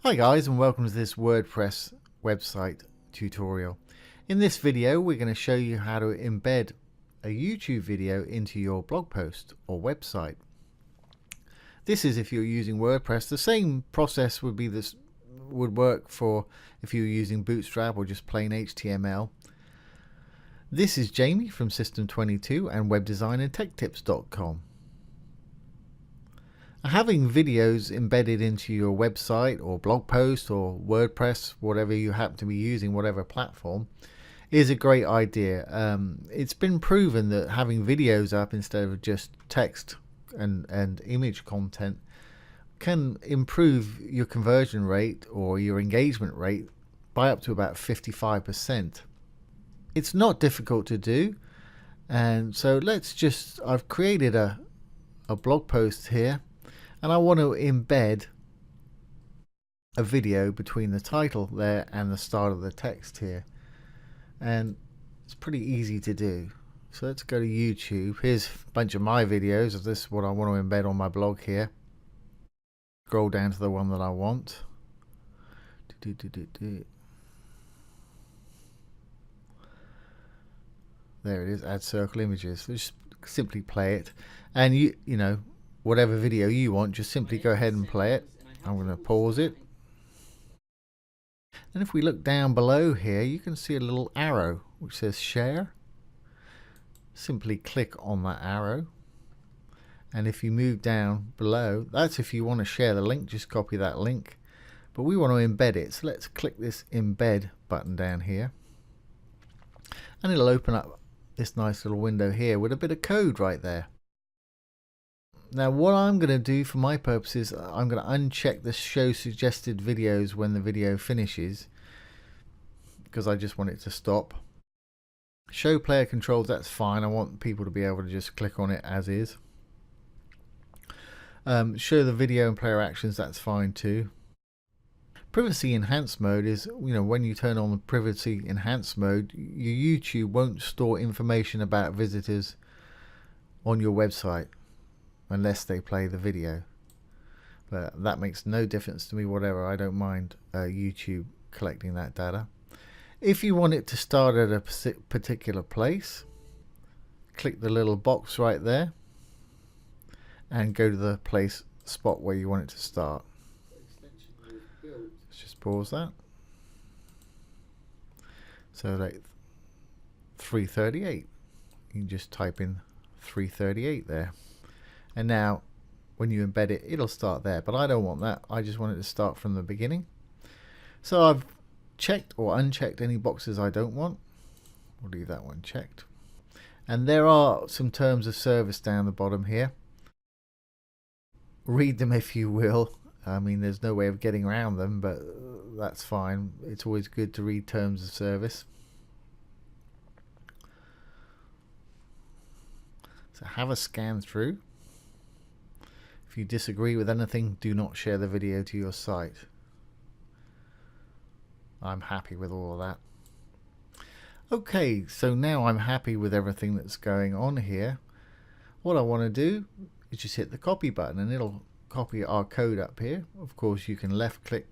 Hi guys, and welcome to this WordPress website tutorial. In this video we're going to show you how to embed a YouTube video into your blog post or website. This is if you're using WordPress. The same process would work for if you're using Bootstrap or just plain HTML. This is Jamie from System22 and webdesignandtechtips.com. Having videos embedded into your website or blog post or WordPress, whatever you happen to be using, whatever platform, is a great idea. It's been proven that having videos up instead of just text and image content can improve your conversion rate or your engagement rate by up to about 55%. It's not difficult to do, and so I've created a blog post here. And I want to embed a video between the title there and the start of the text here. And it's pretty easy to do. So let's go to YouTube. Here's a bunch of my videos of this, what I want to embed on my blog here. Scroll down to the one that I want. There it is, add circle images. So just simply play it. And you know, whatever video you want, just simply go ahead and play it. I'm going to pause it. And if we look down below here, you can see a little arrow which says share. Simply click on that arrow. And if you move down below, that's if you want to share the link, just copy that link. But we want to embed it. So let's click this embed button down here. And it'll open up this nice little window here with a bit of code right there. Now what I'm going to do for my purposes, I'm going to uncheck the show suggested videos when the video finishes, because I just want it to stop. Show player controls, that's fine. I want people to be able to just click on it as is. Show the video and player actions, that's fine too. Privacy enhanced mode is, when you turn on the privacy enhanced mode, your YouTube won't store information about visitors on your website unless they play the video. But that makes no difference to me, whatever. I don't mind YouTube collecting that data. If you want it to start at a particular place, click the little box right there and go to the spot where you want it to start. Let's just pause that. So like 338, you can just type in 338 there. And now when you embed it, it'll start there, but I don't want that. I just want it to start from the beginning. So I've checked or unchecked any boxes I don't want. We'll leave that one checked. And there are some terms of service down the bottom here. Read them if you will. I mean, there's no way of getting around them, but that's fine. It's always good to read terms of service. So have a scan through. If you disagree with anything, do not share the video to your site. I'm happy with all of that. Okay, so now I'm happy with everything that's going on here. What I want to do is just hit the copy button and it'll copy our code up here. Of course, you can left click,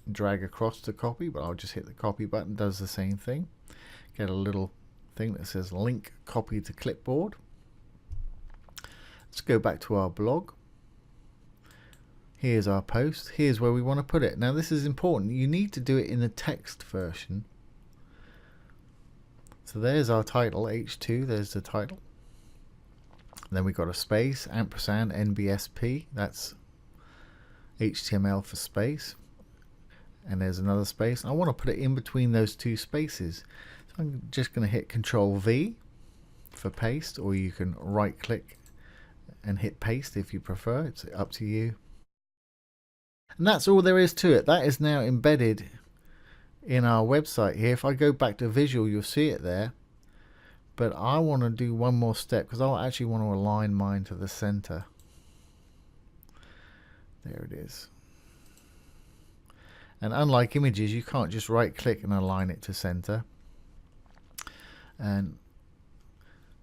drag across to copy, but I'll just hit the copy button, does the same thing. Get a little thing that says link copy to clipboard. Let's go back to our blog. Here's our post. Here's where we want to put it. Now this is important. You need to do it in the text version. So there's our title, H2. There's the title. Then we've got a space, ampersand, NBSP. That's HTML for space. And there's another space. I want to put it in between those two spaces. So I'm just going to hit Control V for paste, or you can right click and hit paste if you prefer. It's up to you. And that's all there is to it. That is now embedded in our website here. If I go back to visual, you'll see it there. But I want to do one more step because I actually want to align mine to the center. There it is. And unlike images, you can't just right click and align it to center. And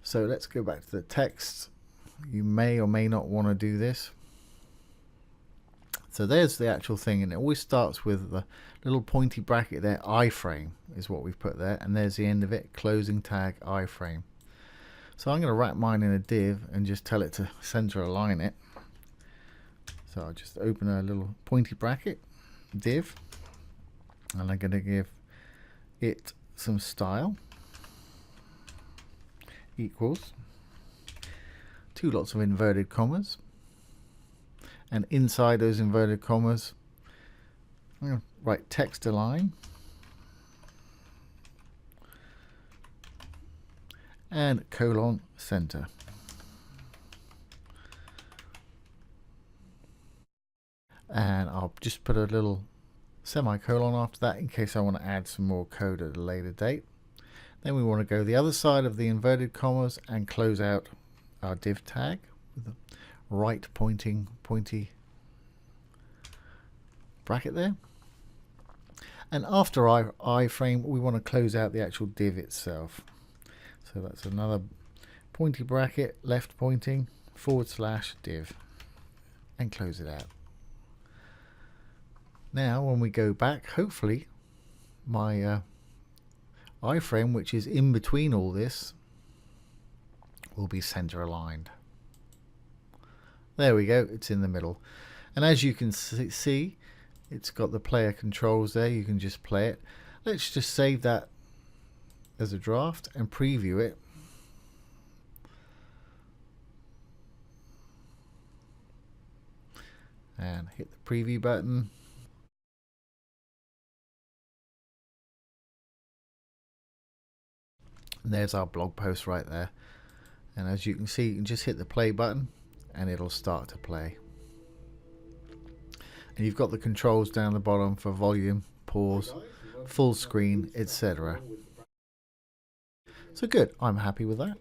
so let's go back to the text. You may or may not want to do this. So there's the actual thing, and it always starts with the little pointy bracket there. Iframe is what we've put there, and there's the end of it, closing tag iframe. So I'm going to wrap mine in a div and just tell it to center align it. So I'll just open a little pointy bracket, div, and I'm going to give it some style, equals, two lots of inverted commas, and inside those inverted commas, I'm going to write text align, and colon center. And I'll just put a little semicolon after that in case I want to add some more code at a later date. Then we want to go the other side of the inverted commas and close out our div tag with the right pointy bracket there. And after iframe, we want to close out the actual div itself. So that's another pointy bracket, left pointing, / div, and close it out. Now when we go back, hopefully my iframe, which is in between all this, will be center aligned. There we go, it's in the middle. And as you can see, it's got the player controls there. You can just play it. Let's just save that as a draft and preview it. And hit the preview button. And there's our blog post right there. And as you can see, you can just hit the play button and it'll start to play. And you've got the controls down the bottom for volume, pause, full screen, etc. So good, I'm happy with that.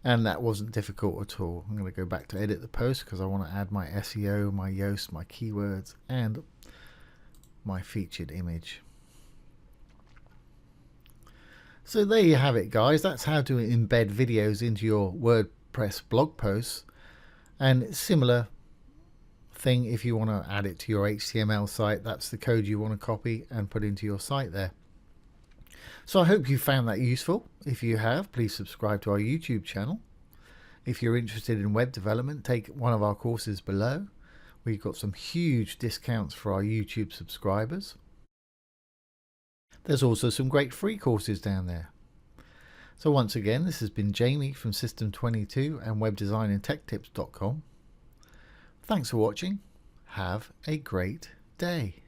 And that wasn't difficult at all. I'm going to go back to edit the post because I want to add my SEO, my Yoast, my keywords, and my featured image. So there you have it, guys. That's how to embed videos into your WordPress blog posts. And similar thing if you want to add it to your HTML site. That's the code you want to copy and put into your site there. So I hope you found that useful. If you have, please subscribe to our YouTube channel. If you're interested in web development, take one of our courses below. We've got some huge discounts for our YouTube subscribers. There's also some great free courses down there. So once again, this has been Jamie from System22 and webdesignandtechtips.com. Thanks for watching. Have a great day.